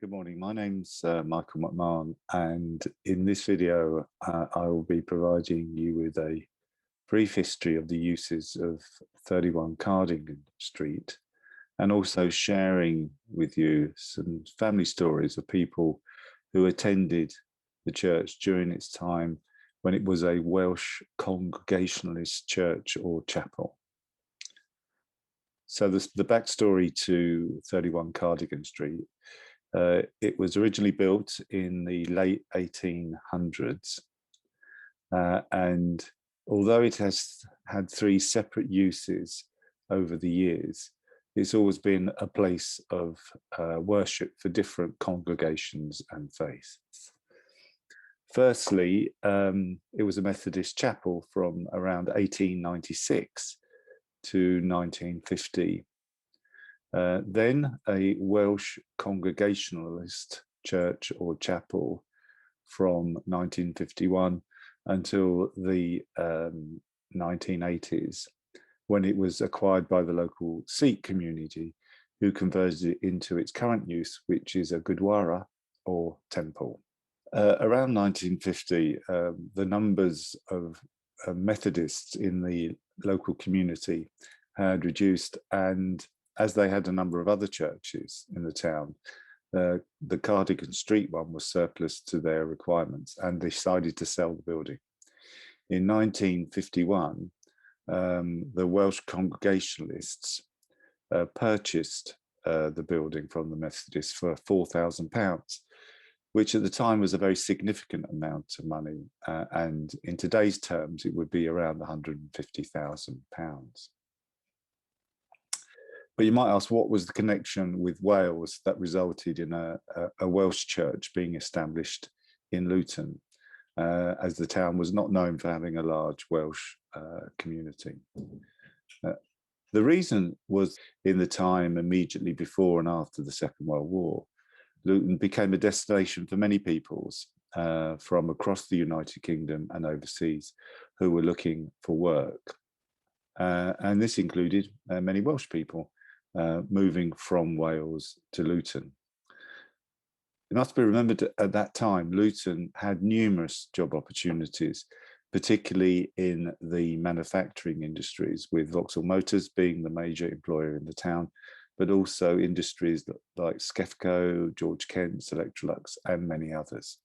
Good morning. My name's Michael McMahon, and in this video, I will be providing you with a brief history of the uses of 31 Cardingan Street, and also sharing with you some family stories of people who attended the church during its time when it was a Welsh Congregationalist church or chapel. So the backstory to 31 Cardingan Street. It was originally built in the late 1800s, and although it has had three separate uses over the years, it's always been a place of worship for different congregations and faiths. Firstly, it was a Methodist chapel from around 1896 to 1950. Then a Welsh Congregationalist church or chapel from 1951 until the 1980s, when it was acquired by the local Sikh community, who converted it into its current use, which is a Gurdwara or temple. Around 1950, the numbers of Methodists in the local community had reduced, and as they had a number of other churches in the town, the Cardingan Street one was surplus to their requirements, and they decided to sell the building. In 1951, the Welsh Congregationalists purchased the building from the Methodists for £4,000, which at the time was a very significant amount of money, and in today's terms, it would be around £150,000. But you might ask, what was the connection with Wales that resulted in a Welsh church being established in Luton, as the town was not known for having a large Welsh community? The reason was, in the time immediately before and after the Second World War, Luton became a destination for many peoples from across the United Kingdom and overseas who were looking for work. And this included many Welsh people moving from Wales to Luton. It must be remembered that at that time, Luton had numerous job opportunities, particularly in the manufacturing industries, with Vauxhall Motors being the major employer in the town, but also industries like Skefco, George Kent's, Electrolux, and many others.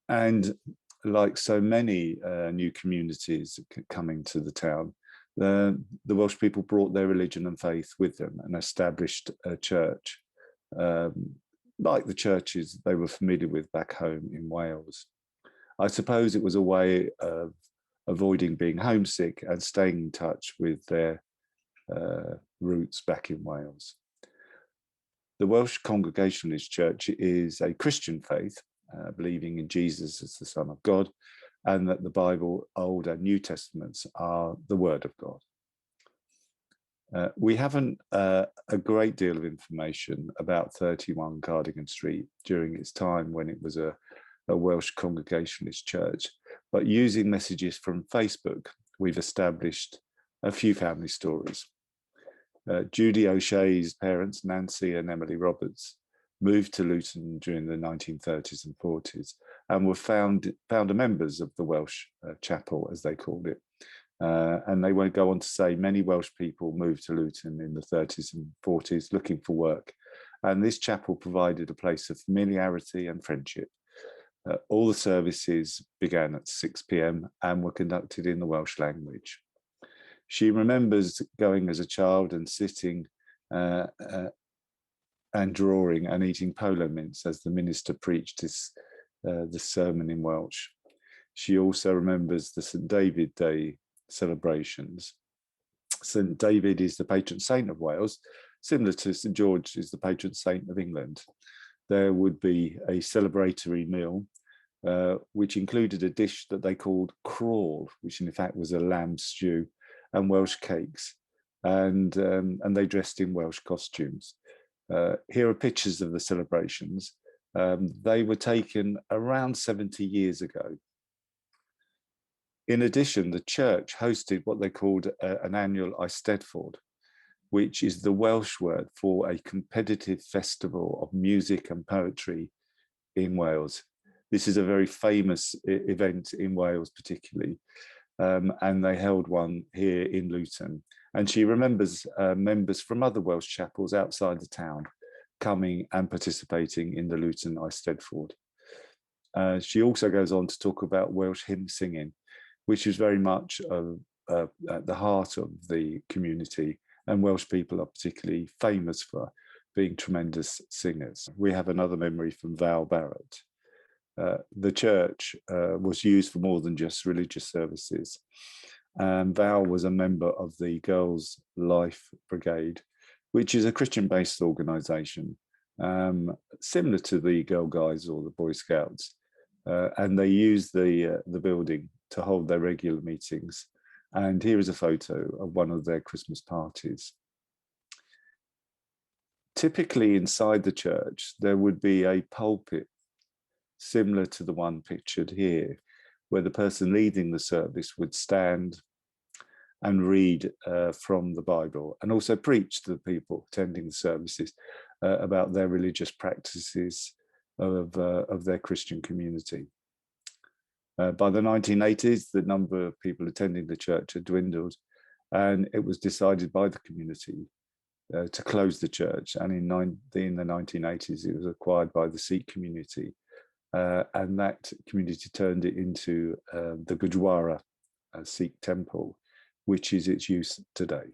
And like so many new communities coming to the town, the Welsh people brought their religion and faith with them and established a church, like the churches they were familiar with back home in Wales. I suppose it was a way of avoiding being homesick and staying in touch with their roots back in Wales. The Welsh Congregationalist Church is a Christian faith, believing in Jesus as the Son of God, and that the Bible, Old and New Testaments, are the Word of God. We haven't a great deal of information about 31 Cardingan Street during its time when it was a Welsh Congregationalist church, but using messages from Facebook, we've established a few family stories. Judy O'Shea's parents, Nancy and Emily Roberts, moved to Luton during the 1930s and 40s and were founder members of the Welsh Chapel, as they called it. And they won't go on to say many Welsh people moved to Luton in the 30s and 40s looking for work. And this chapel provided a place of familiarity and friendship. All the services began at 6 p.m. and were conducted in the Welsh language. She remembers going as a child and sitting and drawing and eating polo mints as the minister preached the sermon in Welsh. She also remembers the St. David Day celebrations. St. David is the patron saint of Wales, similar to St. George is the patron saint of England. There would be a celebratory meal, which included a dish that they called crawl, which in fact was a lamb stew, and Welsh cakes, and they dressed in Welsh costumes. Here are pictures of the celebrations. They were taken around 70 years ago. In addition, the church hosted what they called an annual Eisteddfod, which is the Welsh word for a competitive festival of music and poetry in Wales. This is a very famous event in Wales, particularly, and they held one here in Luton. And she remembers members from other Welsh chapels outside the town coming and participating in the Luton Eisteddfod. She also goes on to talk about Welsh hymn singing, which is very much at the heart of the community, and Welsh people are particularly famous for being tremendous singers. We have another memory from Val Barrett. The church was used for more than just religious services. Val was a member of the Girls' Life Brigade, which is a Christian-based organisation, similar to the Girl Guides or the Boy Scouts. And they use the building to hold their regular meetings. And here is a photo of one of their Christmas parties. Typically inside the church, there would be a pulpit similar to the one pictured here, where the person leading the service would stand and read from the Bible, and also preach to the people attending the services about their religious practices of their Christian community. By the 1980s, the number of people attending the church had dwindled, and it was decided by the community to close the church. And in the 1980s, it was acquired by the Sikh community, and that community turned it into the Gurdwara Sikh temple, which is its use today.